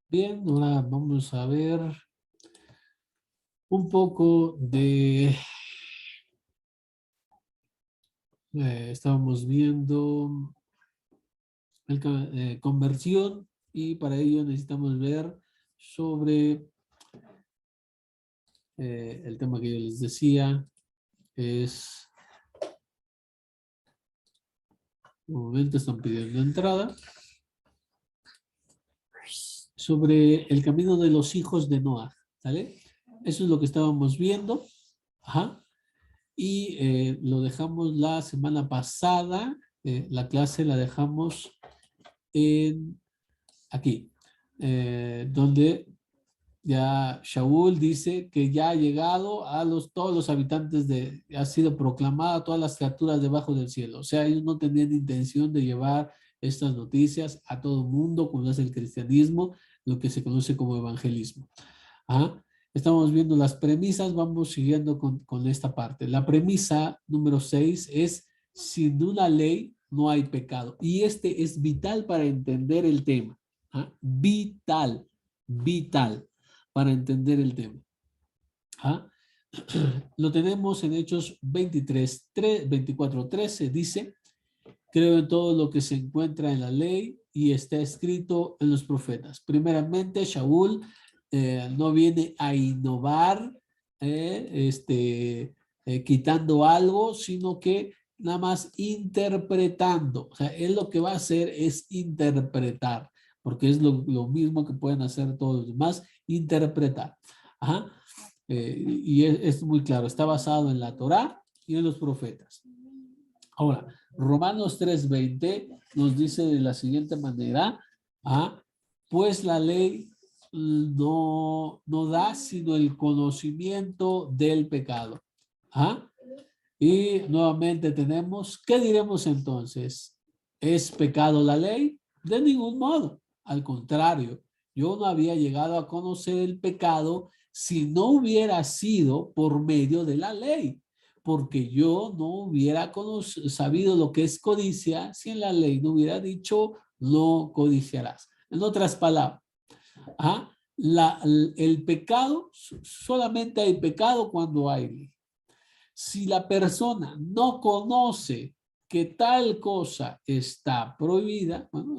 Bien, ahora vamos a ver un poco de... estábamos viendo conversión y para ello necesitamos ver sobre el tema que yo les decía. Es... Un momento, están pidiendo entrada. Sobre el camino de los hijos de Noah, ¿vale? Eso es lo que estábamos viendo. Ajá. Y lo dejamos la semana pasada. La clase la dejamos en aquí, donde ya Shaul dice que ya ha llegado a todos los habitantes ha sido proclamada a todas las criaturas debajo del cielo. O sea, ellos no tenían intención de llevar estas noticias a todo el mundo, como es el cristianismo, lo que se conoce como evangelismo. ¿Ah? Estamos viendo las premisas, vamos siguiendo con esta parte. La premisa número 6 es, sin una ley no hay pecado. Y este es vital para entender el tema. ¿Ah? Vital, vital para entender el tema. ¿Ah? Lo tenemos en Hechos 23, 24, 13, dice, creo en todo lo que se encuentra en la ley y está escrito en los profetas. Primeramente, Shaul no viene a innovar, quitando algo, sino que nada más interpretando. O sea, él lo que va a hacer es interpretar, porque es lo mismo que pueden hacer todos los demás, interpretar. Ajá. Y es muy claro, está basado en la Torá y en los profetas. Ahora, Romanos 3:20 nos dice de la siguiente manera, pues la ley no da sino el conocimiento del pecado. Y nuevamente tenemos, ¿qué diremos entonces? ¿Es pecado la ley? De ningún modo. Al contrario, yo no había llegado a conocer el pecado si no hubiera sido por medio de la ley, porque yo no hubiera sabido lo que es codicia si en la ley no hubiera dicho no codiciarás. En otras palabras, el pecado, solamente hay pecado cuando hay ley. Si la persona no conoce que tal cosa está prohibida, bueno,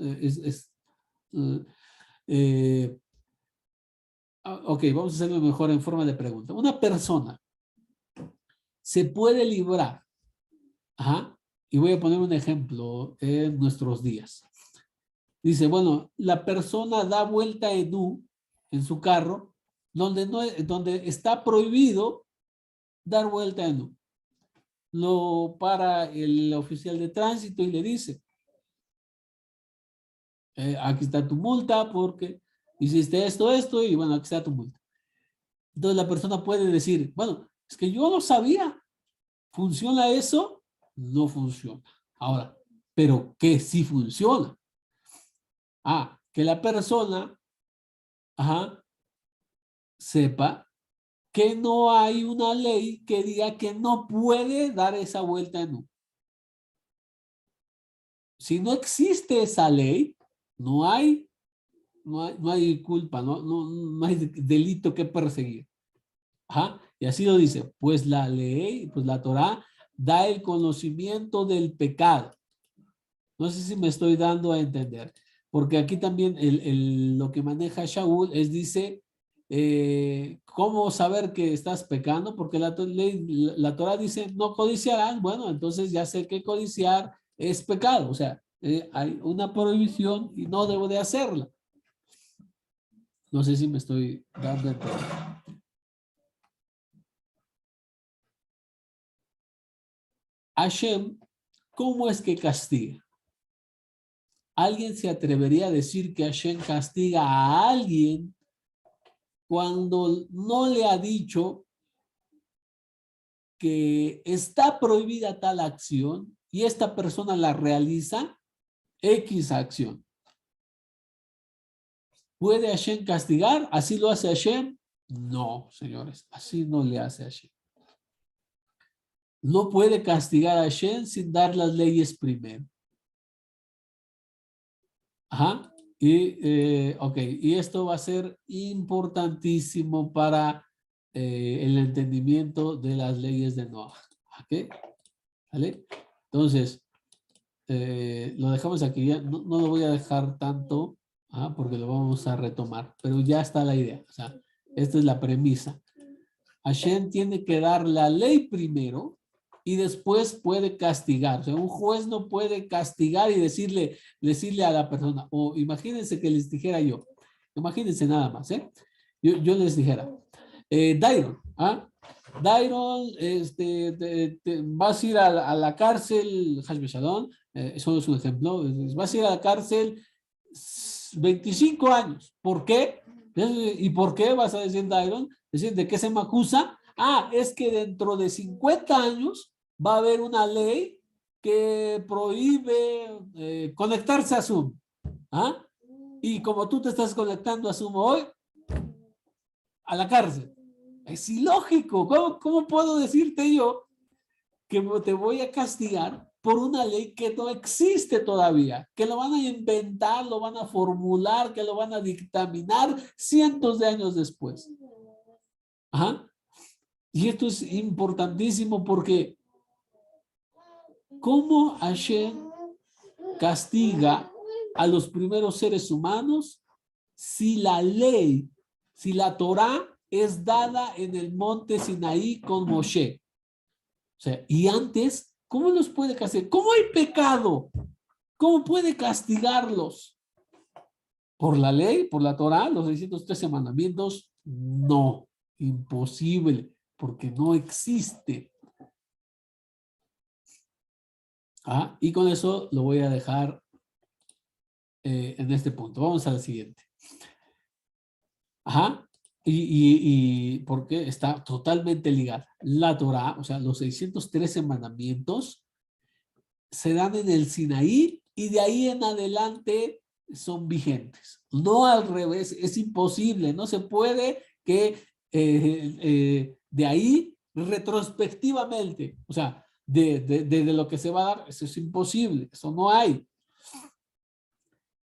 ok, vamos a hacerlo mejor en forma de pregunta. Una persona se puede librar, y voy a poner un ejemplo en nuestros días. Dice, bueno, la persona da vuelta en U en su carro, donde está prohibido dar vuelta en U. Lo para el oficial de tránsito y le dice, aquí está tu multa porque hiciste esto, y bueno, aquí está tu multa. Entonces la persona puede decir, bueno, es que yo no sabía, ¿funciona eso? No funciona. Ahora, pero que sí funciona. Que la persona, sepa que no hay una ley que diga que no puede dar esa vuelta en U. Si no existe esa ley, no hay culpa, no hay delito que perseguir. Y así lo dice, pues la ley, pues la Torá da el conocimiento del pecado. No sé si me estoy dando a entender, porque aquí también lo que maneja Shaul dice, ¿cómo saber que estás pecando? Porque la Torá dice, no codiciarás. Bueno, entonces ya sé que codiciar es pecado, o sea, hay una prohibición y no debo de hacerla. No sé si me estoy dando a entender. Hashem, ¿cómo es que castiga? ¿Alguien se atrevería a decir que Hashem castiga a alguien cuando no le ha dicho que está prohibida tal acción y esta persona la realiza? X acción. ¿Puede Hashem castigar? ¿Así lo hace Hashem? No, señores, así no le hace Hashem. No puede castigar a Hashem sin dar las leyes primero. Ok, y esto va a ser importantísimo para el entendimiento de las leyes de Noah. ¿Ok? ¿Vale? Entonces, lo dejamos aquí. Ya no lo voy a dejar tanto, porque lo vamos a retomar, pero ya está la idea. O sea, esta es la premisa. Hashem tiene que dar la ley primero y después puede castigar. O sea, un juez no puede castigar y decirle a la persona, o imagínense que les dijera yo, imagínense nada más, ¿eh? Yo les dijera, Dairon, Dairon, vas a ir a la cárcel, Hashbe Shalom, eso es un ejemplo, vas a ir a la cárcel 25 años. ¿Por qué? ¿Y por qué vas a decir Dairon? Decir, ¿de qué se me acusa? Es que dentro de 50 años va a haber una ley que prohíbe conectarse a Zoom. Y como tú te estás conectando a Zoom hoy, a la cárcel. Es ilógico. ¿Cómo puedo decirte yo que te voy a castigar por una ley que no existe todavía? Que lo van a inventar, lo van a formular, que lo van a dictaminar cientos de años después. Y esto es importantísimo porque ¿cómo Hashem castiga a los primeros seres humanos si la ley, si la Torá es dada en el monte Sinaí con Moshe? O sea, y antes, ¿cómo los puede castigar? ¿Cómo hay pecado? ¿Cómo puede castigarlos? ¿Por la ley? ¿Por la Torá? ¿Los 613 mandamientos? No, imposible, porque no existe. Y con eso lo voy a dejar en este punto. Vamos al siguiente. Y porque está totalmente ligada. La Torá, o sea, los 613 mandamientos se dan en el Sinaí y de ahí en adelante son vigentes. No al revés, es imposible, no se puede que de ahí retrospectivamente, o sea, de lo que se va a dar, eso es imposible, eso no hay.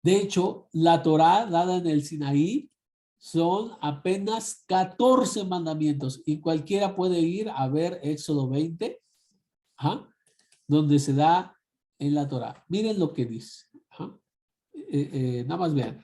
De hecho, la Torá dada en el Sinaí son apenas 14 mandamientos y cualquiera puede ir a ver Éxodo 20, donde se da en la Torá. Miren lo que dice. Nada más vean.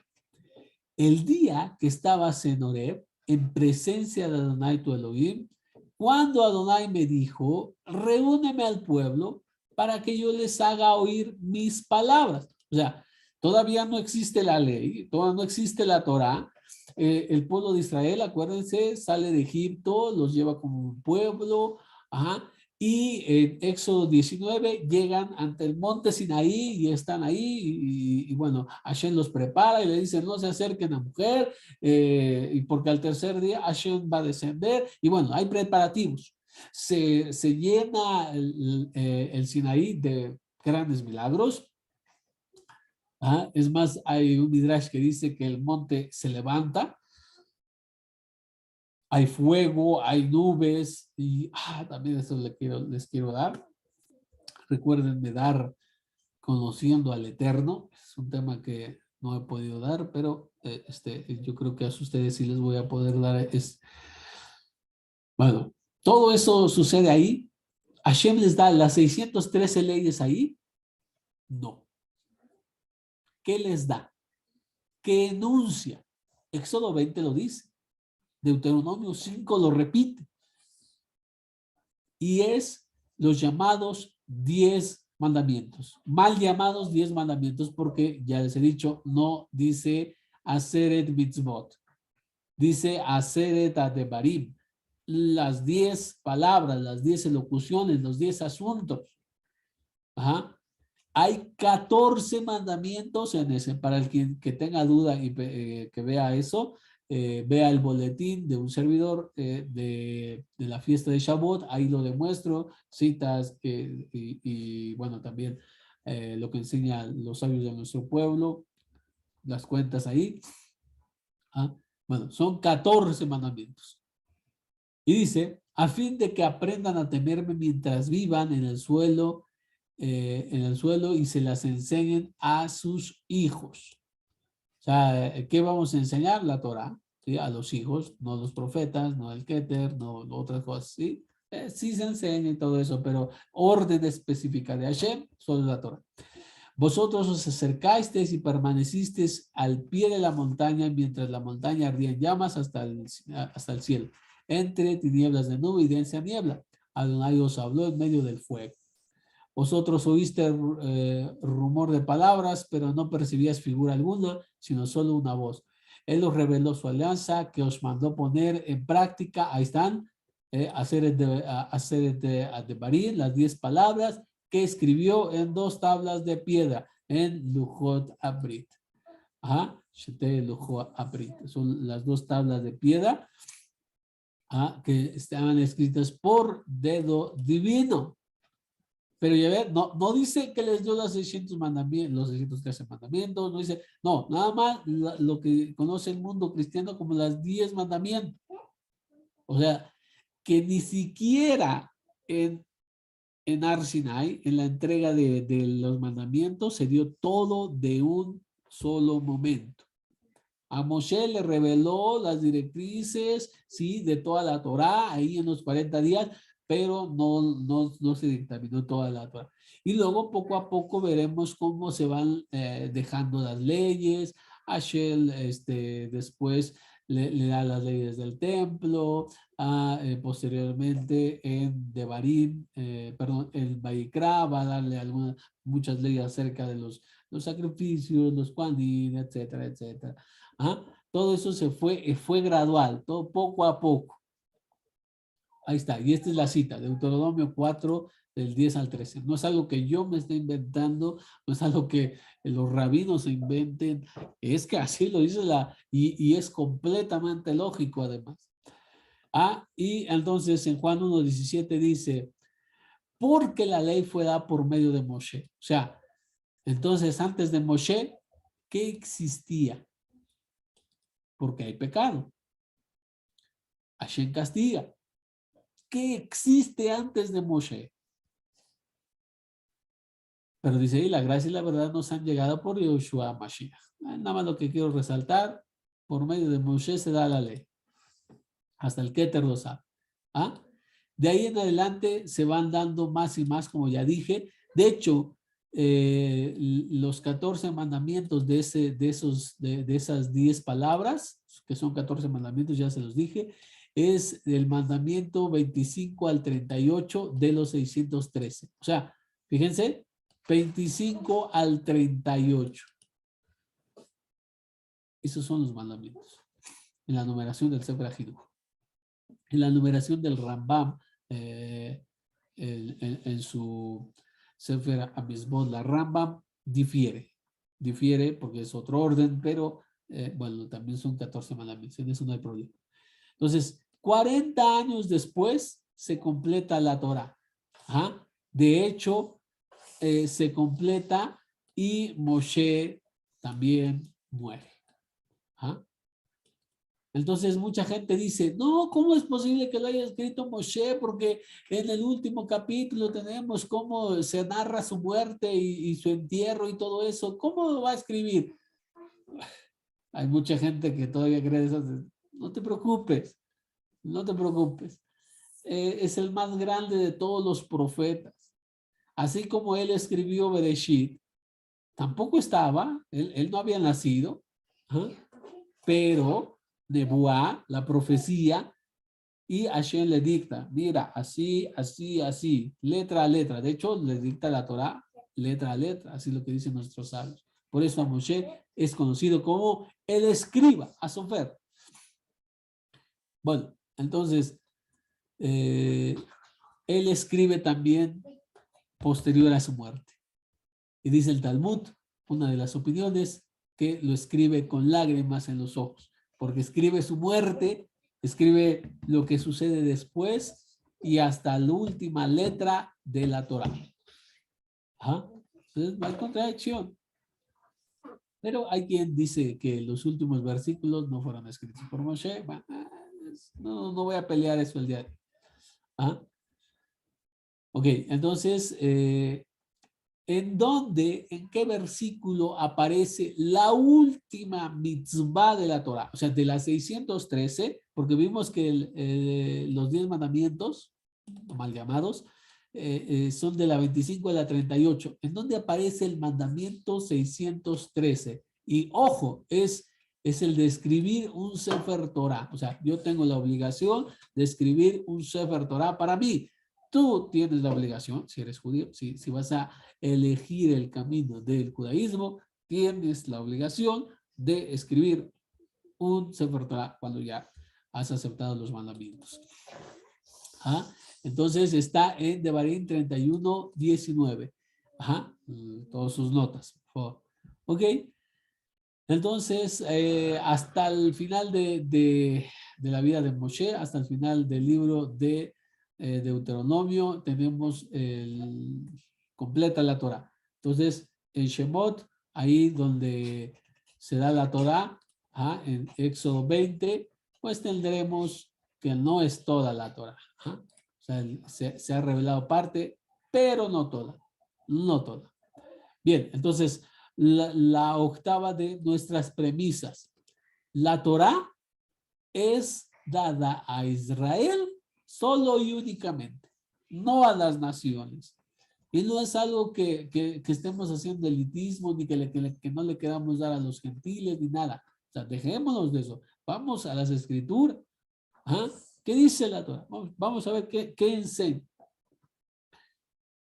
El día que estabas en Horeb, en presencia de Adonai tu Elohim, cuando Adonai me dijo, reúneme al pueblo para que yo les haga oír mis palabras. O sea, todavía no existe la ley, todavía no existe la Torá. El pueblo de Israel, acuérdense, sale de Egipto, los lleva como un pueblo, y en Éxodo 19 llegan ante el monte Sinaí y están ahí y bueno, Hashem los prepara y le dice no se acerquen a mujer y porque al tercer día Hashem va a descender y bueno, hay preparativos. Se llena el Sinaí de grandes milagros. Es más, hay un midrash que dice que el monte se levanta, hay fuego, hay nubes y también eso les quiero dar. Recuérdenme dar conociendo al Eterno. Es un tema que no he podido dar, pero yo creo que a ustedes sí les voy a poder dar. Bueno, todo eso sucede ahí. ¿Hashem les da las 613 leyes ahí? No. ¿Qué les da? ¿Qué enuncia? Éxodo 20 lo dice. Deuteronomio 5 lo repite. Y es los llamados 10 mandamientos. Mal llamados 10 mandamientos porque ya les he dicho, no dice Aseret mitzvot. Dice Aseret adebarim. Las 10 palabras, las 10 elocuciones, los 10 asuntos. Hay 14 mandamientos en ese. Para el que tenga duda y que vea eso, vea el boletín de un servidor de la fiesta de Shavuot, ahí lo demuestro, citas y bueno, también lo que enseñan los sabios de nuestro pueblo, las cuentas ahí. Bueno, son 14 mandamientos. Y dice, a fin de que aprendan a temerme mientras vivan en el suelo y se las enseñen a sus hijos. sea, ¿qué vamos a enseñar? La Torah, ¿sí? A los hijos, no los profetas, no el Keter, no otras cosas, ¿sí? Sí se enseña y todo eso, pero orden específica de Hashem, solo la Torah. Vosotros os acercasteis y permanecisteis al pie de la montaña mientras la montaña ardía en llamas hasta el cielo, entre tinieblas de nube y densa niebla. Adonai os habló en medio del fuego. Vosotros oíste rumor de palabras, pero no percibías figura alguna, sino solo una voz. Él os reveló su alianza que os mandó poner en práctica. Ahí están, hacer de Barí, las 10 palabras que escribió en 2 tablas de piedra, en Lujot Abrit. Ajá, Shete Lujot Abrit. Son las 2 tablas de piedra que estaban escritas por dedo divino. Pero ya ver, no dice que les dio los 600 mandamientos, los 613 mandamientos, no dice, no, nada más lo que conoce el mundo cristiano como las 10 mandamientos. O sea, que ni siquiera en Har Sinai, en la entrega de los mandamientos, se dio todo de un solo momento. A Moshe le reveló las directrices, sí, de toda la Torá, ahí en los 40 días, pero no se dictaminó toda la Torá. Y luego, poco a poco, veremos cómo se van dejando las leyes. Hashem, después le da las leyes del templo. Posteriormente, en Devarim, en Vayikra, va a darle muchas leyes acerca de los sacrificios, los Kohanim, etcétera, etcétera. ¿Ah? Todo eso fue gradual, todo poco a poco. Ahí está, y esta es la cita, Deuteronomio 4, del 10 al 13. No es algo que yo me esté inventando, no es algo que los rabinos se inventen, es que así lo dice y es completamente lógico además. Y entonces en Juan 1:17 dice, porque la ley fue dada por medio de Moshe. O sea, entonces antes de Moshe, ¿qué existía? Porque hay pecado. Hashem castiga. ¿Qué existe antes de Moshe? Pero dice, y la gracia y la verdad nos han llegado por Yoshua Mashiach. Nada más lo que quiero resaltar, por medio de Moshe se da la ley. Hasta el Keter lo sabe. De ahí en adelante se van dando más y más, como ya dije. De hecho, los 14 mandamientos de esas 10 palabras, que son 14 mandamientos, ya se los dije, es el mandamiento 25 al 38 de los 613. O sea, fíjense, 25 al 38. Esos son los mandamientos. En la numeración del Sefer HaChinuch. En la numeración del Rambam, en su Sefer HaMizmot, la Rambam difiere porque es otro orden, pero bueno, también son 14 mandamientos, en eso no hay problema. Entonces, 40 años después se completa la Torah. De hecho, se completa y Moshe también muere. Entonces mucha gente dice, no, ¿cómo es posible que lo haya escrito Moshe? Porque en el último capítulo tenemos cómo se narra su muerte y su entierro y todo eso. ¿Cómo lo va a escribir? Hay mucha gente que todavía cree eso. No te preocupes, no te preocupes. Es el más grande de todos los profetas. Así como él escribió Bereshit, tampoco estaba, él no había nacido, pero Nebuá, la profecía, y Hashem le dicta, mira, así, así, así, letra a letra. De hecho, le dicta la Torah letra a letra, así lo que dicen nuestros sabios. Por eso a Moshe es conocido como el escriba, a Sofer. Bueno, entonces, él escribe también posterior a su muerte. Y dice el Talmud, una de las opiniones, que lo escribe con lágrimas en los ojos, porque escribe su muerte, escribe lo que sucede después y hasta la última letra de la Torah. Entonces va en contradicción. Pero hay quien dice que los últimos versículos no fueron escritos por Moshe. No voy a pelear eso el día de hoy. Ok, entonces en qué versículo aparece la última mitzvah de la Torah, o sea, de las 613, porque vimos que los 10 mandamientos, mal llamados, son de la 25 a la 38, en donde aparece el mandamiento 613. Y ojo, es el de escribir un Sefer Torah. O sea, yo tengo la obligación de escribir un Sefer Torah para mí. Tú tienes la obligación, si eres judío, si vas a elegir el camino del judaísmo, tienes la obligación de escribir un Sefer Torah cuando ya has aceptado los mandamientos. ¿Ah? Entonces está en Devarim 31:19. Ajá, todas sus notas, por favor. Ok. Entonces, hasta el final de la vida de Moshe, hasta el final del libro de Deuteronomio, tenemos completa la Torah. Entonces, en Shemot, ahí donde se da la Torah, en Éxodo 20, pues tendremos que no es toda la Torah. O sea, se ha revelado parte, pero no toda. No toda. Bien, entonces, la octava de nuestras premisas. La Torá es dada a Israel solo y únicamente, no a las naciones. Y no es algo que estemos haciendo elitismo, ni que no le queramos dar a los gentiles, ni nada. O sea, dejémonos de eso. Vamos a las escrituras. ¿Ah? ¿Qué dice la Torá? Vamos a ver qué enseña.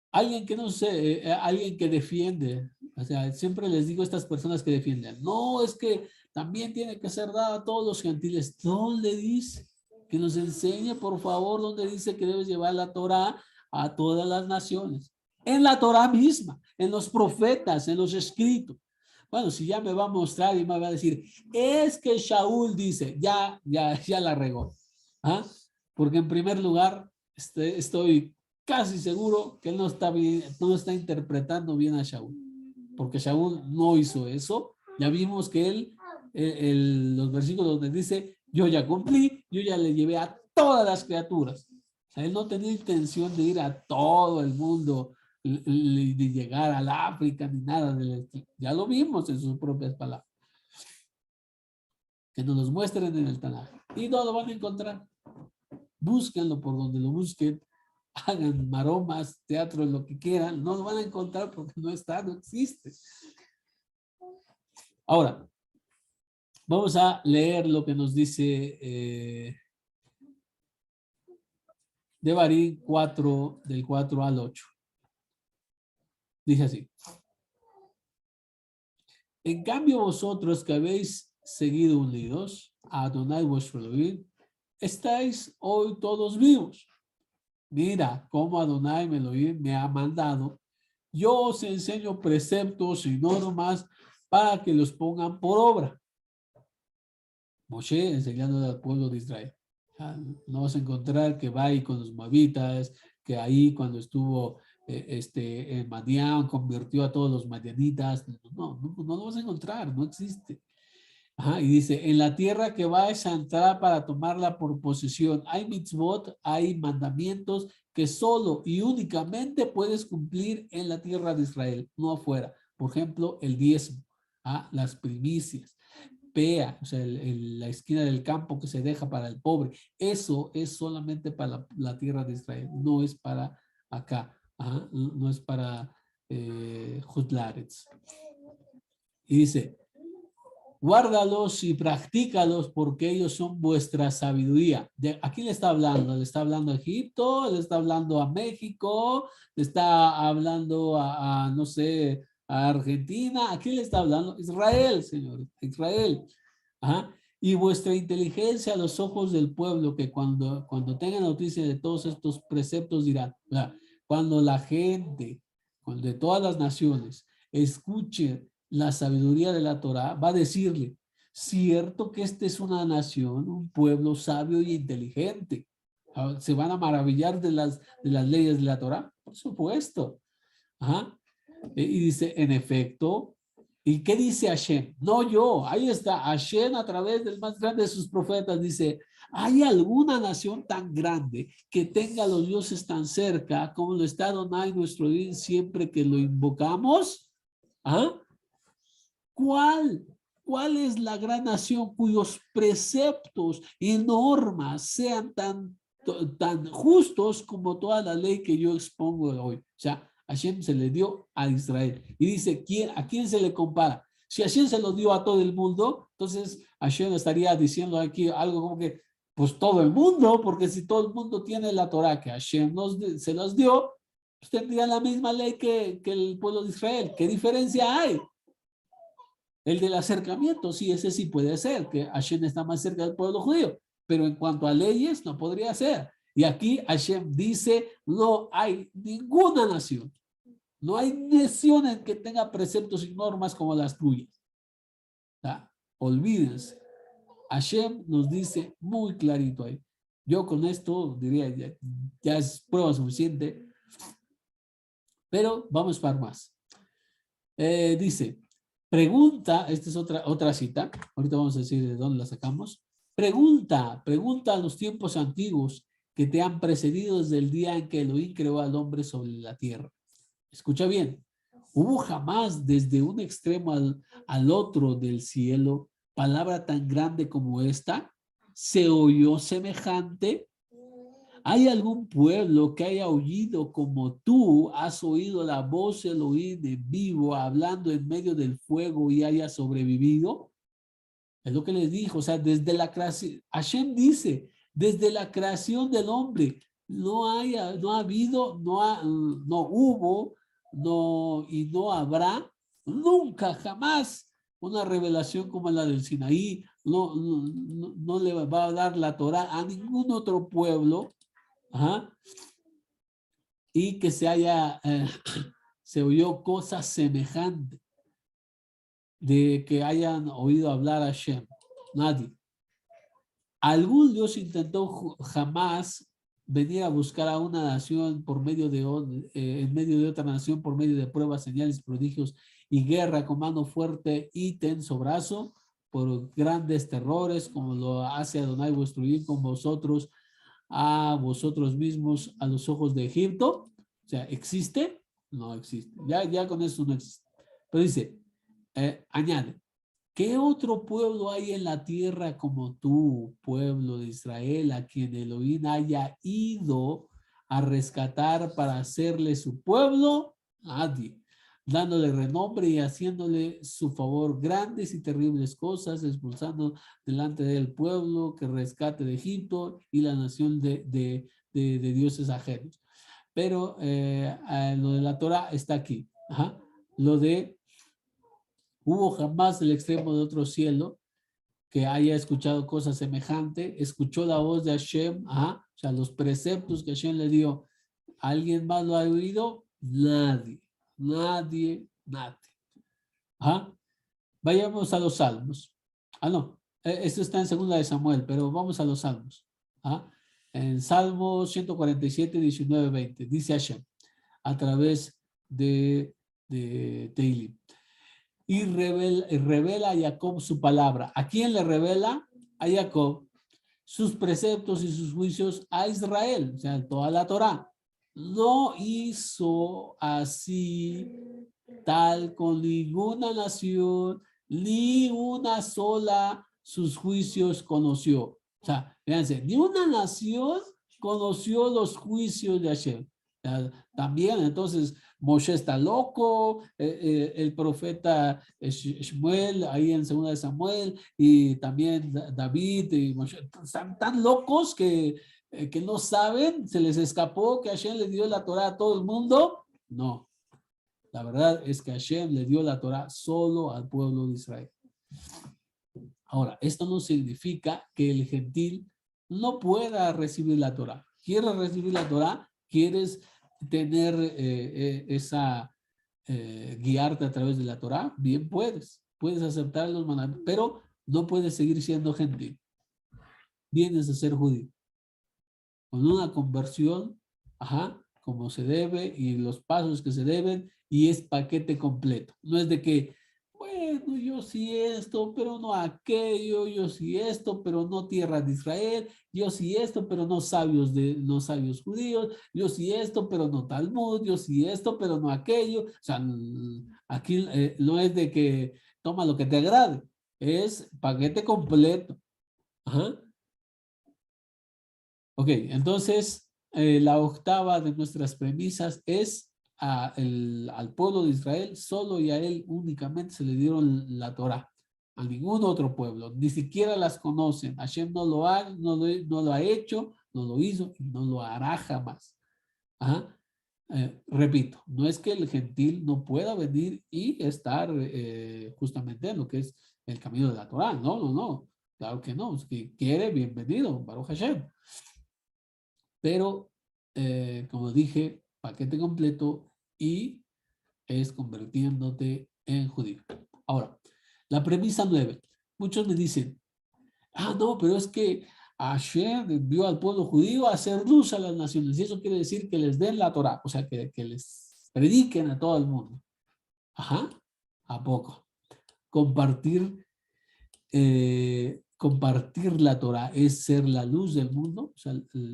Alguien que no sé, alguien que defiende, o sea, siempre les digo a estas personas que defienden, no, es que también tiene que ser dada a todos los gentiles. ¿Dónde dice? Que nos enseñe, por favor, dónde dice que debes llevar la Torá a todas las naciones. En la Torá misma, en los profetas, en los escritos. Bueno, si ya me va a mostrar y me va a decir, es que Shaul dice, ya la regó. ¿Ah? Porque en primer lugar, estoy casi seguro que él no está interpretando bien a Shaul, porque Shaul no hizo eso. Ya vimos que los versículos donde dice, yo ya cumplí, yo ya le llevé a todas las criaturas. O sea, él no tenía intención de ir a todo el mundo, de llegar al África, ni nada. Ya lo vimos en sus propias palabras. Que nos los muestren en el Tanaj. Y no lo van a encontrar. Búsquenlo por donde lo busquen. Hagan maromas, teatro, lo que quieran, no lo van a encontrar porque no está, no existe. Ahora, vamos a leer lo que nos dice Devarim 4, del 4 al 8. Dice así. En cambio vosotros que habéis seguido unidos a Adonai vuestro Elohim, estáis hoy todos vivos. Mira cómo Adonai Elohim me ha mandado. Yo os enseño preceptos y normas para que los pongan por obra. Moshe enseñándole al pueblo de Israel. No vas a encontrar que va ahí con los moabitas, que ahí cuando estuvo en Madián convirtió a todos los madianitas. No lo vas a encontrar, no existe. Y dice, en la tierra que vais a entrar para tomarla por posesión, hay mitzvot, hay mandamientos que solo y únicamente puedes cumplir en la tierra de Israel, no afuera. Por ejemplo, el diezmo, las primicias, pea, o sea, la esquina del campo que se deja para el pobre. Eso es solamente para la tierra de Israel, no es para acá, no es para Jutlaretz. Y dice, guárdalos y practícalos porque ellos son vuestra sabiduría. ¿A quién le está hablando? ¿Le está hablando a Egipto? ¿Le está hablando a México? ¿Le está hablando no sé, a Argentina? ¿A quién le está hablando? Israel, señores, Israel. Y vuestra inteligencia a los ojos del pueblo, que cuando tengan noticia de todos estos preceptos dirán, cuando la gente de todas las naciones escuche la sabiduría de la Torá, va a decirle, cierto que esta es una nación, un pueblo sabio y inteligente. ¿Se van a maravillar de las leyes de la Torá? Por supuesto. Y dice, en efecto, ¿Y qué dice Hashem? No yo, ahí está. Hashem a través del más grande de sus profetas dice, ¿hay alguna nación tan grande que tenga los dioses tan cerca como lo está Adonai nuestro Dios siempre que lo invocamos? ¿Ah? ¿Cuál? ¿Cuál es la gran nación cuyos preceptos y normas sean tan justos como toda la ley que yo expongo hoy? O sea, Hashem se le dio a Israel. Y dice, ¿a quién se le compara? Si Hashem se lo dio a todo el mundo, entonces Hashem estaría diciendo aquí algo como que, pues todo el mundo, porque si todo el mundo tiene la Torah que Hashem se los dio, pues tendría la misma ley que el pueblo de Israel. ¿Qué diferencia hay? El del acercamiento, sí, ese sí puede ser, que Hashem está más cerca del pueblo judío, pero en cuanto a leyes, no podría ser. Y aquí Hashem dice, no hay ninguna nación, no hay nación en que tenga preceptos y normas como las tuyas. Olvídense. Hashem nos dice muy clarito ahí. Yo con esto diría, ya es prueba suficiente, pero vamos para más. Dice, pregunta, esta es otra cita, ahorita vamos a decir de dónde la sacamos. Pregunta a los tiempos antiguos que te han precedido desde el día en que Elohim creó al hombre sobre la tierra. Escucha bien, ¿hubo jamás desde un extremo al otro del cielo palabra tan grande como esta? ¿Se oyó semejante? ¿Hay algún pueblo que haya oído como tú has oído la voz de Elohim en vivo hablando en medio del fuego y haya sobrevivido? Es lo que les dijo, o sea, desde la creación, Hashem dice, desde la creación del hombre, no ha habido, no hubo, y no habrá nunca, jamás una revelación como la del Sinaí. No le va a dar la Torah a ningún otro pueblo. Ajá. Y que se oyó cosas semejantes de que hayan oído hablar a Hashem. Nadie. Algún Dios intentó jamás venir a buscar a una nación en medio de otra nación por medio de pruebas, señales, prodigios y guerra con mano fuerte y tenso brazo por grandes terrores como lo hace Adonai vuestro bien con vosotros, a vosotros mismos a los ojos de Egipto. O sea, ¿existe? No existe. Ya con eso no existe. Pero dice, añade, ¿qué otro pueblo hay en la tierra como tú, pueblo de Israel, a quien Elohim haya ido a rescatar para hacerle su pueblo? Nadie. Dándole renombre y haciéndole su favor grandes y terribles cosas, expulsando delante del pueblo que rescate de Egipto y la nación de dioses ajenos. Pero lo de la Torah está aquí. Ajá. Lo de hubo jamás el extremo de otro cielo que haya escuchado cosas semejantes, escuchó la voz de Hashem, ajá, o sea, los preceptos que Hashem le dio. ¿Alguien más lo ha oído? Nadie, nadie. Ajá. Vayamos a los salmos. No, esto está en segunda de Samuel, pero vamos a los salmos. ¿Ah? En Salmo 147, 19, 20, dice Hashem, a través de Teilim. Y revela a Jacob su palabra. ¿A quién le revela? A Jacob. Sus preceptos y sus juicios a Israel, o sea, toda la Torá. No hizo así tal con ninguna nación, ni una sola sus juicios conoció. O sea, fíjense, ni una nación conoció los juicios de Hashem. También, entonces, Moshe está loco, el profeta Shmuel, ahí en segunda de Samuel, y también David y Moshe, están tan locos que no saben, se les escapó que Hashem le dio la Torah a todo el mundo. No, la verdad es que Hashem le dio la Torah solo al pueblo de Israel. Ahora, esto no significa que el gentil no pueda recibir la Torah. ¿Quieres recibir la Torah? ¿Quieres tener guiarte a través de la Torah? Bien puedes. Puedes aceptar los mandamientos, pero no puedes seguir siendo gentil. Vienes a ser judío. Con una conversión, como se debe y los pasos que se deben, y es paquete completo. No es de que, bueno, yo sí esto, pero no aquello, yo sí esto, pero no tierra de Israel, yo sí esto, pero no sabios no sabios judíos, yo sí esto, pero no Talmud, yo sí esto, pero no aquello. O sea, aquí no es de que toma lo que te agrade, es paquete completo. Ajá. Ok, entonces la octava de nuestras premisas es al pueblo de Israel, solo y a él únicamente se le dieron la Torá, a ningún otro pueblo, ni siquiera las conocen. Hashem no lo ha hecho, no lo hizo y no lo hará jamás. Ajá. Repito, no es que el gentil no pueda venir y estar justamente en lo que es el camino de la Torá, no, no, no, claro que no, es que quiere, bienvenido, Baruch Hashem. Pero, como dije, paquete completo y es convirtiéndote en judío. Ahora, la premisa 9. Muchos me dicen, no, pero es que Hashem envió al pueblo judío a hacer luz a las naciones y eso quiere decir que les den la Torá, o sea, que les prediquen a todo el mundo. Ajá, ¿a poco? Compartir compartir la Torah es ser la luz del mundo. O sea,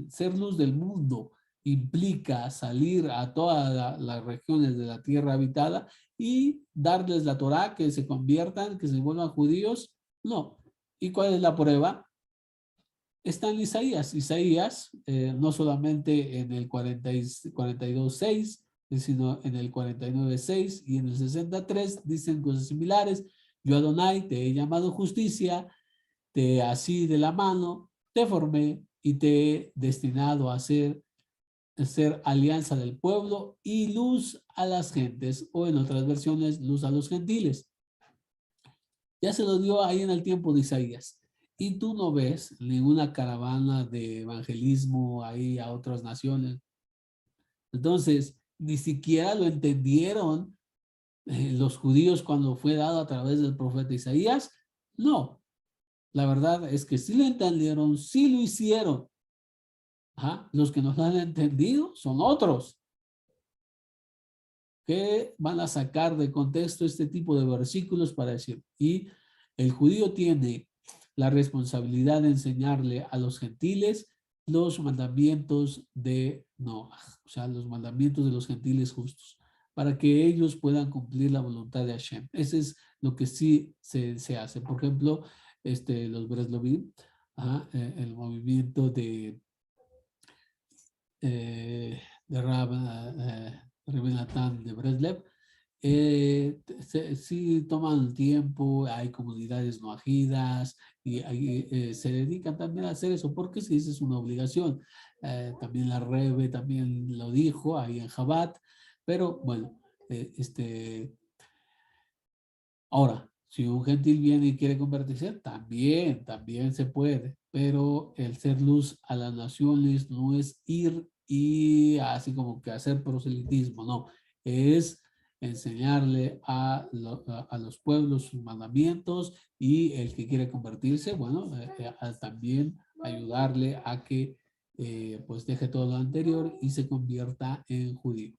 ser luz del mundo implica salir a todas las regiones de la tierra habitada y darles la Torah, que se conviertan, que se vuelvan judíos. No. ¿Y cuál es la prueba? Está en Isaías. Isaías, no solamente en el 42:6, sino en el 49:6 y en el 63 dicen cosas similares. Yo, Adonai, te he llamado justicia, te así de la mano, te formé y te he destinado a ser alianza del pueblo y luz a las gentes, o en otras versiones, luz a los gentiles. Ya se lo dio ahí en el tiempo de Isaías. Y tú no ves ninguna caravana de evangelismo ahí a otras naciones. Entonces, ni siquiera lo entendieron los judíos cuando fue dado a través del profeta Isaías. No, la verdad es que sí lo entendieron, sí lo hicieron. Ajá. Los que nos han entendido son otros que van a sacar de contexto este tipo de versículos para decir, y el judío tiene la responsabilidad de enseñarle a los gentiles los mandamientos de Noah, o sea, los mandamientos de los gentiles justos, para que ellos puedan cumplir la voluntad de Hashem. Ese es lo que sí se hace. Por ejemplo, los Breslovim, el movimiento de Rabbi Natan de Breslev, sí toman el tiempo, hay comunidades no ajidas y se dedican también a hacer eso porque si es una obligación. También la Rebe también lo dijo ahí en Jabat, pero bueno, ahora, si un gentil viene y quiere convertirse, también se puede, pero el ser luz a las naciones no es ir y así como que hacer proselitismo, no, es enseñarle a los pueblos sus mandamientos y el que quiere convertirse, bueno, también ayudarle a que pues deje todo lo anterior y se convierta en judío.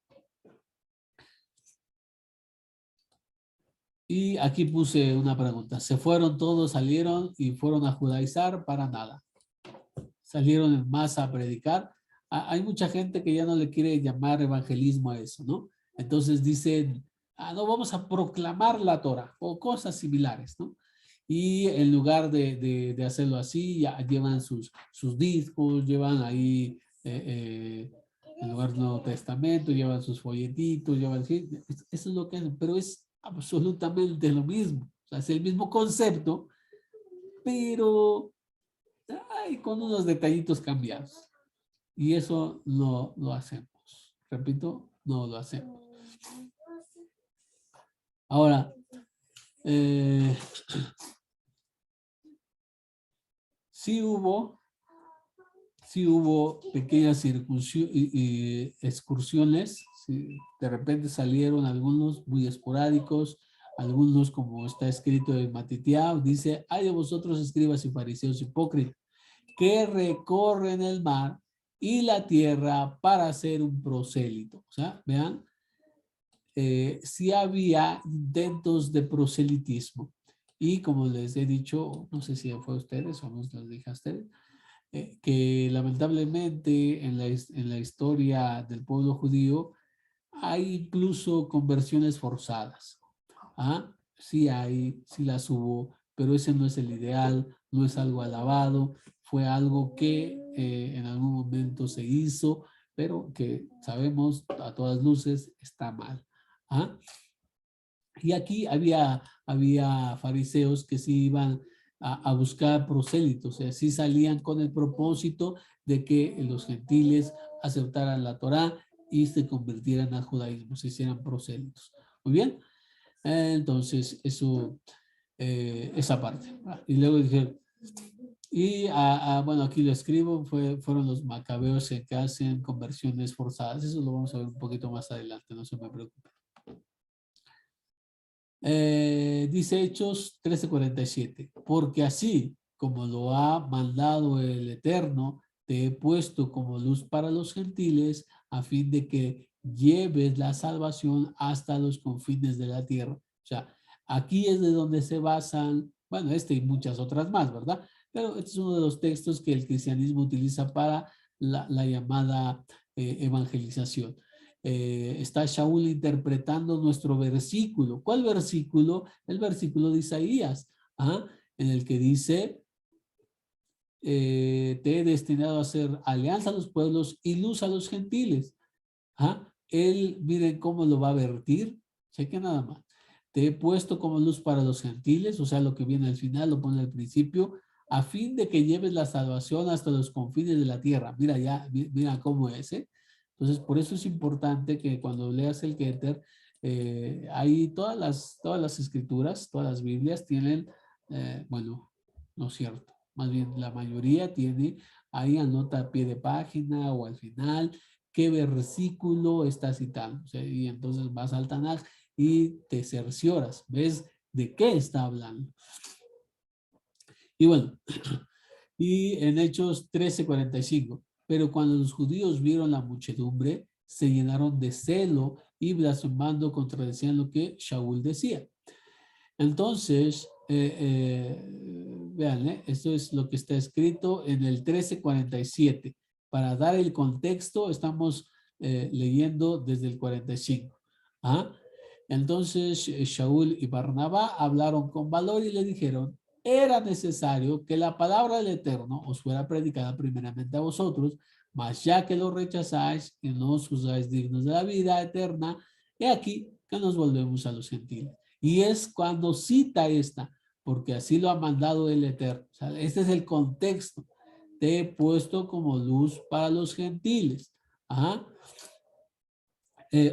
Y aquí puse una pregunta. ¿Se fueron todos, salieron y fueron a judaizar? Para nada. Salieron en masa a predicar. Hay mucha gente que ya no le quiere llamar evangelismo a eso, ¿no? Entonces dicen, no, vamos a proclamar la Torah o cosas similares, ¿no? Y en lugar de hacerlo así, ya llevan sus discos, llevan ahí, en lugar del Nuevo Testamento, llevan sus folletitos, eso es lo que hacen, pero es absolutamente lo mismo. O sea, es el mismo concepto, pero con unos detallitos cambiados. Y eso no lo hacemos. Repito, no lo hacemos. Ahora, sí hubo pequeñas excursiones. Sí, de repente salieron algunos muy esporádicos, algunos como está escrito en Matitiao, dice, hay de vosotros escribas y fariseos hipócritas que recorren el mar y la tierra para hacer un prosélito. O sea, vean, sí había intentos de proselitismo. Y como les he dicho, no sé si fue a ustedes o no les dije a ustedes, que lamentablemente en la historia del pueblo judío hay incluso conversiones forzadas. ¿Ah? Sí hay, sí las hubo, pero ese no es el ideal, no es algo alabado, fue algo que en algún momento se hizo, pero que sabemos a todas luces está mal. ¿Ah? Y aquí había fariseos que sí iban a buscar prosélitos, o sea, sí salían con el propósito de que los gentiles aceptaran la Torá y se convirtieran al judaísmo, se hicieran prosélitos. Muy bien, entonces eso, esa parte. Y luego dije, y bueno, aquí lo escribo, fueron los macabeos que hacen conversiones forzadas. Eso lo vamos a ver un poquito más adelante, no se me preocupe. Dice Hechos 13:47, porque así como lo ha mandado el Eterno, te he puesto como luz para los gentiles, a fin de que lleves la salvación hasta los confines de la tierra. O sea, aquí es de donde se basan, bueno, este y muchas otras más, ¿verdad? Pero este es uno de los textos que el cristianismo utiliza para la llamada evangelización. Está Shaul interpretando nuestro versículo. ¿Cuál versículo? El versículo de Isaías, ¿ah? En el que dice, te he destinado a hacer alianza a los pueblos y luz a los gentiles. ¿Ah? Él, miren cómo lo va a vertir. Cheque nada más. Te he puesto como luz para los gentiles, o sea, lo que viene al final lo pone al principio, a fin de que lleves la salvación hasta los confines de la tierra. Mira ya, mira cómo es, ¿eh? Entonces, por eso es importante que cuando leas el Keter, ahí todas las escrituras, todas las Biblias tienen, bueno, no es cierto, más bien la mayoría tiene, ahí anota a pie de página o al final, qué versículo está citando. O sea, y entonces vas al Tanaj y te cercioras, ves de qué está hablando. Y bueno, y en Hechos 13:45, pero cuando los judíos vieron la muchedumbre, se llenaron de celo y blasfemando contradecían lo que Shaul decía. Entonces, vean, esto es lo que está escrito en el 13:47. Para dar el contexto, estamos leyendo desde el 45. ¿Ah? Entonces, Shaul y Barnabá hablaron con valor y le dijeron, era necesario que la palabra del Eterno os fuera predicada primeramente a vosotros, mas ya que lo rechazáis y no os juzgáis dignos de la vida eterna, he aquí que nos volvemos a los gentiles. Y es cuando cita esta, porque así lo ha mandado el Eterno. O sea, este es el contexto. Te he puesto como luz para los gentiles. Ajá.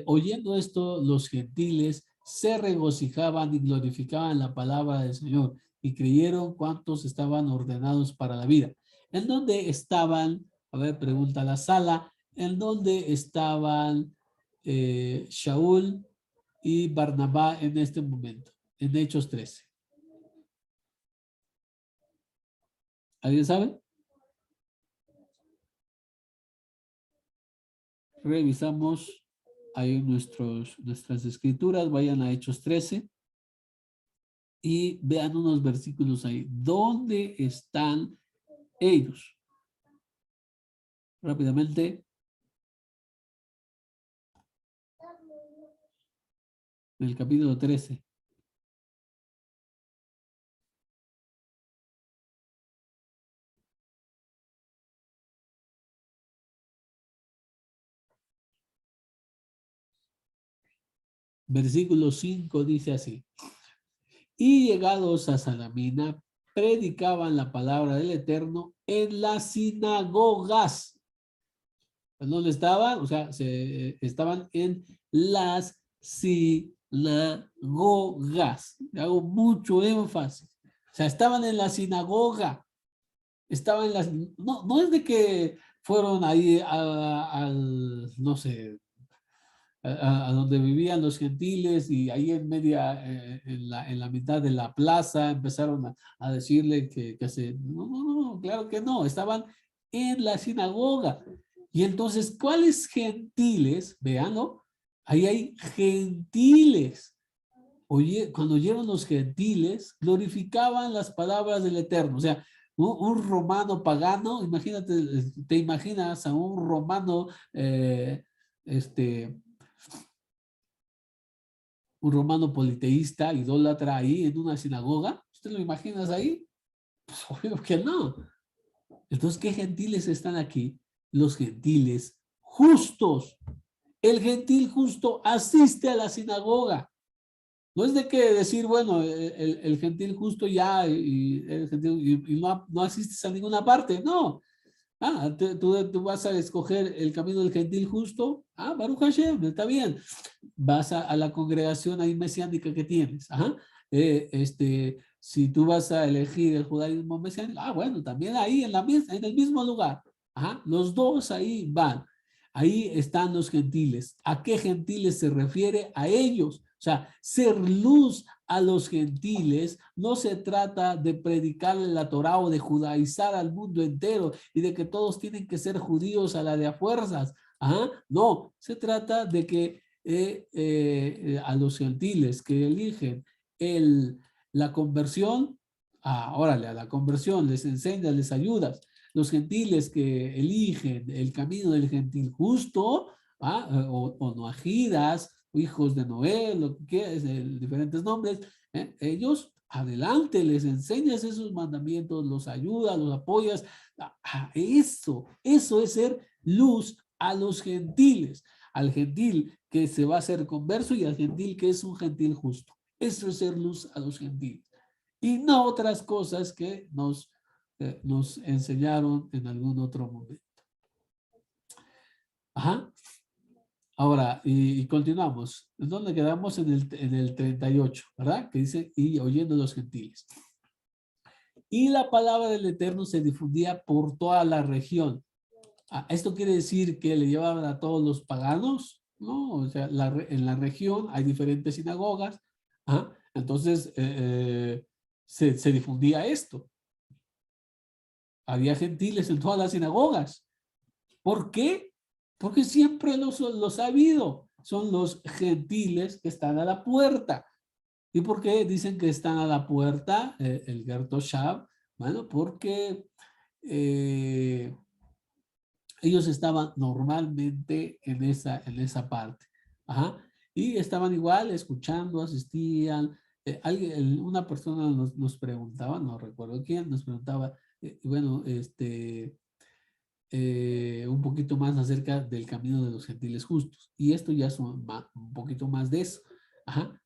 Oyendo esto, los gentiles se regocijaban y glorificaban la palabra del Señor y creyeron cuantos estaban ordenados para la vida. ¿En dónde estaban? A ver, pregunta la sala. ¿En dónde estaban Shaul y Barnabá en este momento? En Hechos 13. ¿Alguien sabe? Revisamos ahí nuestras escrituras. Vayan a Hechos 13. Y vean unos versículos ahí. ¿Dónde están ellos? Rápidamente. En el capítulo 13. Versículo 5 dice así. Y llegados a Salamina, predicaban la palabra del Eterno en las sinagogas. ¿Dónde estaban? O sea, estaban en las sinagogas. Hago mucho énfasis. O sea, estaban en la sinagoga. Estaban en las... No es de que fueron ahí al, no sé, a donde vivían los gentiles y ahí en media, en la mitad de la plaza empezaron a decirle que se... No, claro que no, estaban en la sinagoga. Y entonces, ¿cuáles gentiles? Véanlo, Ahí hay gentiles. Oye, cuando oyeron los gentiles, glorificaban las palabras del Eterno. O sea, un romano pagano, imagínate, te imaginas a un romano, este, un romano politeísta, idólatra ahí en una sinagoga. ¿Usted lo imaginas ahí? Pues obvio que no. Entonces, ¿qué gentiles están aquí? Los gentiles justos. El gentil justo asiste a la sinagoga. No es de que decir, bueno, el gentil justo ya y no asistes a ninguna parte. No. Tú vas a escoger el camino del gentil justo. Baruch Hashem, está bien. Vas a la congregación ahí mesiánica que tienes. Ajá. Si tú vas a elegir el judaísmo mesiánico, bueno, también ahí en el mismo lugar. Ajá. Los dos ahí van. Ahí están los gentiles. ¿A qué gentiles se refiere? A ellos. O sea, ser luz a los gentiles no se trata de predicarle la Torá o de judaizar al mundo entero y de que todos tienen que ser judíos a la de a fuerzas. No, se trata de que a los gentiles que eligen la conversión, órale, a la conversión les enseñas, les ayudas. Los gentiles que eligen el camino del gentil justo, o noajidas, o hijos de Noé, lo que quieras, diferentes nombres, ellos adelante, les enseñas esos mandamientos, los ayudas, los apoyas. Eso es ser luz a los gentiles, al gentil que se va a hacer converso y al gentil que es un gentil justo. Eso es ser luz a los gentiles. Y no otras cosas que nos enseñaron en algún otro momento. Ajá. Ahora, y continuamos. ¿En dónde quedamos? En el 38, ¿verdad? Que dice, y oyendo los gentiles. Y la palabra del Eterno se difundía por toda la región. ¿Esto quiere decir que le llevaban a todos los paganos? No, o sea, en la región hay diferentes sinagogas. Entonces, se difundía esto. Había gentiles en todas las sinagogas. ¿Por qué? Porque siempre los ha habido. Son los gentiles que están a la puerta. ¿Y por qué dicen que están a la puerta el Gerto Shab? Bueno, porque ellos estaban normalmente en esa parte. Y estaban igual escuchando, asistían. Una persona nos preguntaba, no recuerdo quién, nos preguntaba, bueno, un poquito más acerca del camino de los gentiles justos. Y esto ya es un poquito más de eso.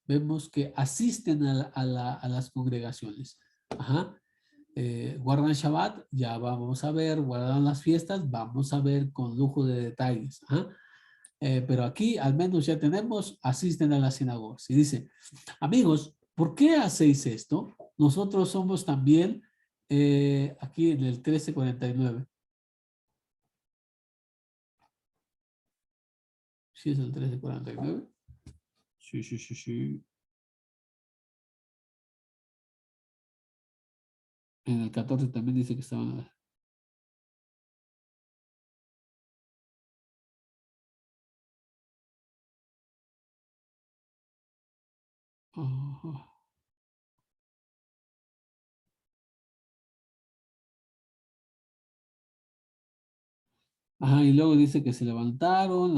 Vemos que asisten a las congregaciones. Guardan Shabbat, ya vamos a ver, guardan las fiestas, vamos a ver con lujo de detalles. Pero aquí al menos ya tenemos, asisten a las sinagogas. Y dice, amigos, ¿por qué hacéis esto? Nosotros somos también, aquí en el 1349. ¿Sí es el 1349? Sí, sí, sí, sí. En el 14 también dice que estaban. Ajá. Ajá, y luego dice que se levantaron,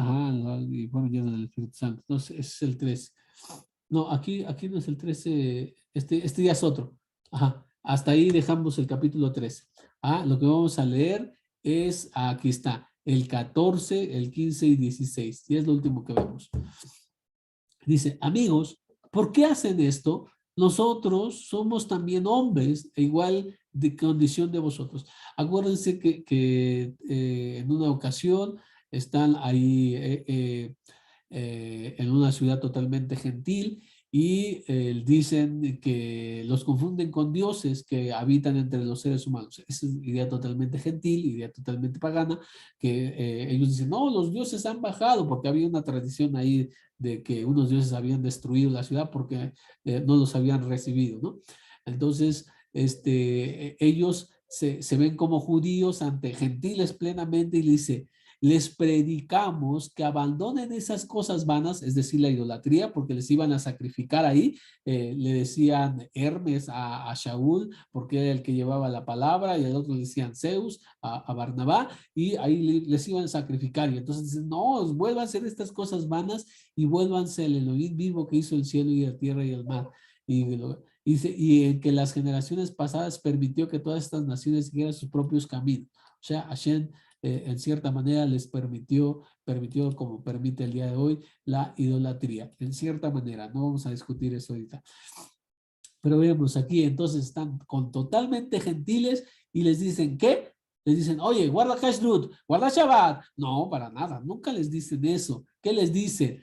y fueron llenos del Espíritu Santo. Entonces, ese es el 13. No, aquí no es el 13, este ya es otro. Hasta ahí dejamos el capítulo 13. Lo que vamos a leer es, aquí está, el 14, el 15 y 16. Y es lo último que vemos. Dice, amigos, ¿por qué hacen esto? Nosotros somos también hombres, igual de condición de vosotros. Acuérdense que en una ocasión están ahí en una ciudad totalmente gentil y dicen que los confunden con dioses que habitan entre los seres humanos. Esa es idea totalmente gentil, idea totalmente pagana, que ellos dicen, no, los dioses han bajado porque había una tradición ahí de que unos dioses habían destruido la ciudad porque no los habían recibido, ¿no? Entonces, ellos se ven como judíos ante gentiles plenamente y le dice, les predicamos que abandonen esas cosas vanas, es decir, la idolatría, porque les iban a sacrificar ahí. Le decían Hermes a Shaul, porque era el que llevaba la palabra, y al otro le decían Zeus, a Barnabá, y ahí les iban a sacrificar. Y entonces dicen, no, vuelvan a hacer estas cosas vanas y vuélvanse al Elohim vivo que hizo el cielo y la tierra y el mar. Y que las generaciones pasadas permitió que todas estas naciones siguieran sus propios caminos. O sea, Hashem en cierta manera les permitió, como permite el día de hoy, la idolatría. En cierta manera, no vamos a discutir eso ahorita. Pero vemos aquí, entonces están con totalmente gentiles y les dicen, ¿qué? Les dicen, oye, guarda Kashrut, guarda Shabbat. No, para nada, nunca les dicen eso. ¿Qué les dicen?